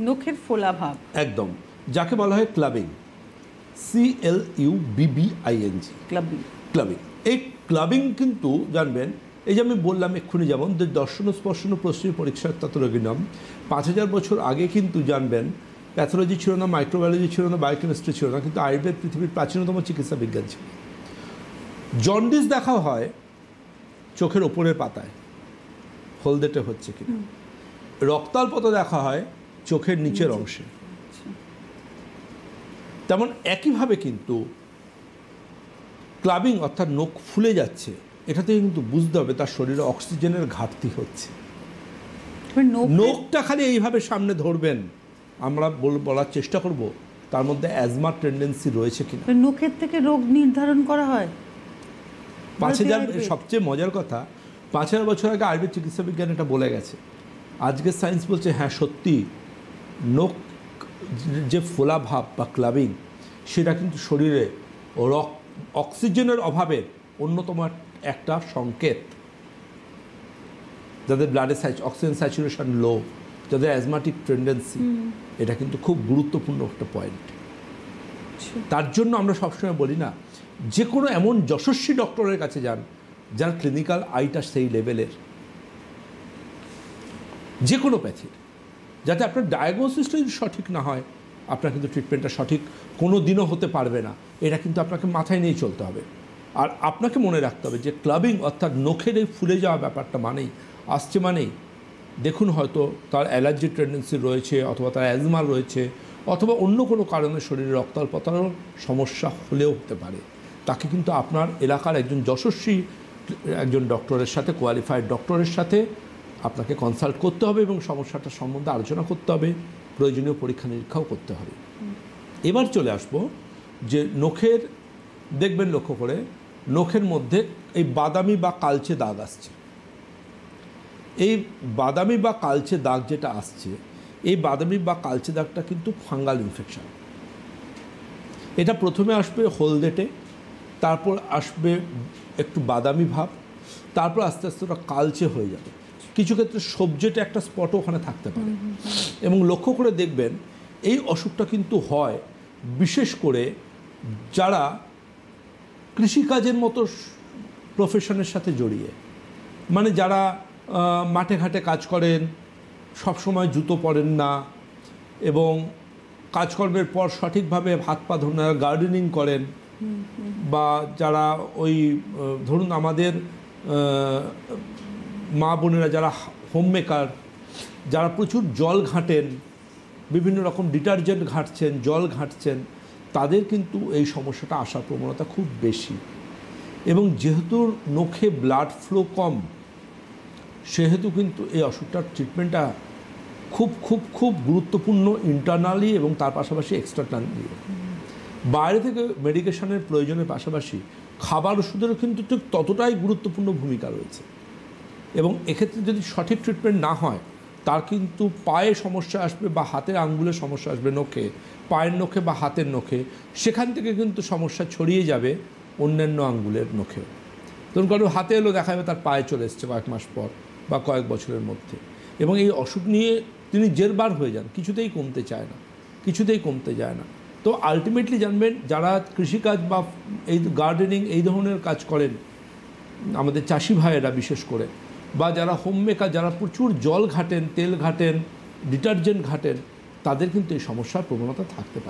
নখের ফোলা ভাব একদম, যাকে বলা হয় ক্লাবিং, CLUBBING, ক্লাবিং। এই ক্লাবিং কিন্তু জানবেন, এই যে আমি বললাম এক্ষুনি, যেমন দর্শন স্পর্শন প্রশ্নের পরীক্ষার তত্ত্বরোগিনাম 5000 বছর আগে কিন্তু জানবেন প্যাথোলজি ছিল না, মাইক্রোবায়োলজি ছিল না, বায়োকেমিস্ট্রি ছিল না, কিন্তু আয়ুর্বেদ পৃথিবীর প্রাচীনতম চিকিৎসা বিজ্ঞান ছিল। জন্ডিস দেখা হয় চোখের ওপরের পাতায়, হলদেটে হচ্ছে কিনা। রক্তাল্পতা দেখা হয় চোখের নিচের অংশে। তেমন একইভাবে কিন্তু ক্লাবিং অর্থাৎ নখ ফুলে যাচ্ছে, এটা থেকে কিন্তু বুঝতে হবে তার শরীরে অক্সিজেনের ঘাটতি হচ্ছে। নখটা খালি এইভাবে সামনে ধরবেন, আমরা বলার চেষ্টা করব তার মধ্যে অ্যাজমার টেন্ডেন্সি রয়েছে কিনা। নখের থেকে রোগ নির্ধারণ করা হয় 5000। সবচেয়ে মজার কথা, 5000 বছর আগে আয়ুর্বেদ চিকিৎসা বিজ্ঞান এটা বলে গেছে। আজকের সায়েন্স বলছে হ্যাঁ সত্যি, নখ যে ফোলা ভাব বা ক্লাবিং, সেটা কিন্তু শরীরে অক্সিজেনের অভাবের অন্যতম একটা সংকেত। যাদের ব্লাডে অক্সিজেন স্যাচুরেশন লো, যাদের অ্যাজমাটিক টেন্ডেন্সি, এটা কিন্তু খুব গুরুত্বপূর্ণ একটা পয়েন্ট। তার জন্য আমরা সবসময় বলি না, যে কোনো এমন যশস্বী ডক্টরের কাছে যান যার ক্লিনিক্যাল আইটা সেই লেভেলের, যে কোনো প্যাথির, যাতে আপনার ডায়াগনোসিসটা যদি সঠিক না হয়, আপনার কিন্তু ট্রিটমেন্টটা সঠিক কোনো দিনও হতে পারবে না। এটা কিন্তু আপনাকে মাথায় নিয়ে চলতে হবে। আর আপনাকে মনে রাখতে হবে যে ক্লাবিং অর্থাৎ নখের এই ফুলে যাওয়া ব্যাপারটা মানেই দেখুন হয়তো তার অ্যালার্জির টেন্ডেন্সি রয়েছে, অথবা তার অ্যাজমা রয়েছে, অথবা অন্য কোনো কারণে শরীরে রক্তাল্পতারও সমস্যা হলেও হতে পারে। তাকে কিন্তু আপনার এলাকার একজন যশস্বী একজন ডক্টরের সাথে, কোয়ালিফাইড ডক্টরের সাথে আপনাকে কনসাল্ট করতে হবে এবং সমস্যাটা সম্বন্ধে আলোচনা করতে হবে, প্রয়োজনীয় পরীক্ষা নিরীক্ষাও করতে হবে। এবার চলে আসবো যে নখের, দেখবেন লক্ষ্য করে নখের মধ্যে এই বাদামি বা কালচে দাগ আসছে। এই বাদামি বা কালচে দাগ যেটা আসছে, এই বাদামি বা কালচে দাগটা কিন্তু ফাঙ্গাল ইনফেকশন। এটা প্রথমে আসবে হলদেটে, তারপর আসবে একটু বাদামি ভাব, তারপর আস্তে আস্তে ওটা কালচে হয়ে যাবে। কিছু ক্ষেত্রে সবজেটে একটা স্পটও ওখানে থাকতে পারে। এবং লক্ষ্য করে দেখবেন এই অসুখটা কিন্তু হয় বিশেষ করে যারা কৃষিকাজের মতো প্রফেশনের সাথে জড়িয়ে, মানে যারা মাঠে ঘাটে কাজ করেন, সবসময় জুতো পরেন না, এবং কাজকর্মের পর সঠিকভাবে হাত পা ধরে গার্ডেনিং করেন, বা যারা ওই ধরুন আমাদের মা বোনেরা যারা হোম মেকার, যারা প্রচুর জল ঘাঁটেন, বিভিন্ন রকম ডিটারজেন্ট ঘাঁটছেন, জল ঘাঁটছেন, তাদের কিন্তু এই সমস্যাটা আসার প্রবণতা খুব বেশি। এবং যেহেতু নখে ব্লাড ফ্লো কম, সেহেতু কিন্তু এই অসুখটার ট্রিটমেন্টটা খুব খুব খুব গুরুত্বপূর্ণ, ইন্টারনালি এবং তার পাশাপাশি এক্সটার্নালি। বাইরে থেকে মেডিকেশনের প্রয়োজনের পাশাপাশি খাবার ওষুধেরও কিন্তু ঠিক ততটাই গুরুত্বপূর্ণ ভূমিকা রয়েছে। এবং এক্ষেত্রে যদি সঠিক ট্রিটমেন্ট না হয়, তার কিন্তু পায়ে সমস্যা আসবে বা হাতের আঙ্গুলের সমস্যা আসবে, নখে, পায়ের নখে বা হাতের নখে, সেখান থেকে কিন্তু সমস্যা ছড়িয়ে যাবে অন্যান্য আঙ্গুলের নখেও। ধরুন কারো হাতে এলো, দেখা যাবে তার পায়ে চলে এসছে কয়েক মাস পর বা কয়েক বছরের মধ্যে। এবং এই অসুখ নিয়ে তিনি জেরবার হয়ে যান, কিছুতেই কমতে যায় না। তো আলটিমেটলি জানবেন, যারা কৃষিকাজ বা এই গার্ডেনিং এই ধরনের কাজ করেন, আমাদের চাষি ভাইয়েরা বিশেষ করে, বা যারা হোম মেকার, যারা প্রচুর জল ঘাটেন, তেল ঘাটেন, ডিটারজেন্ট ঘাটেন, তাদের কিন্তু এই সমস্যার প্রবণতা থাকতে পারে।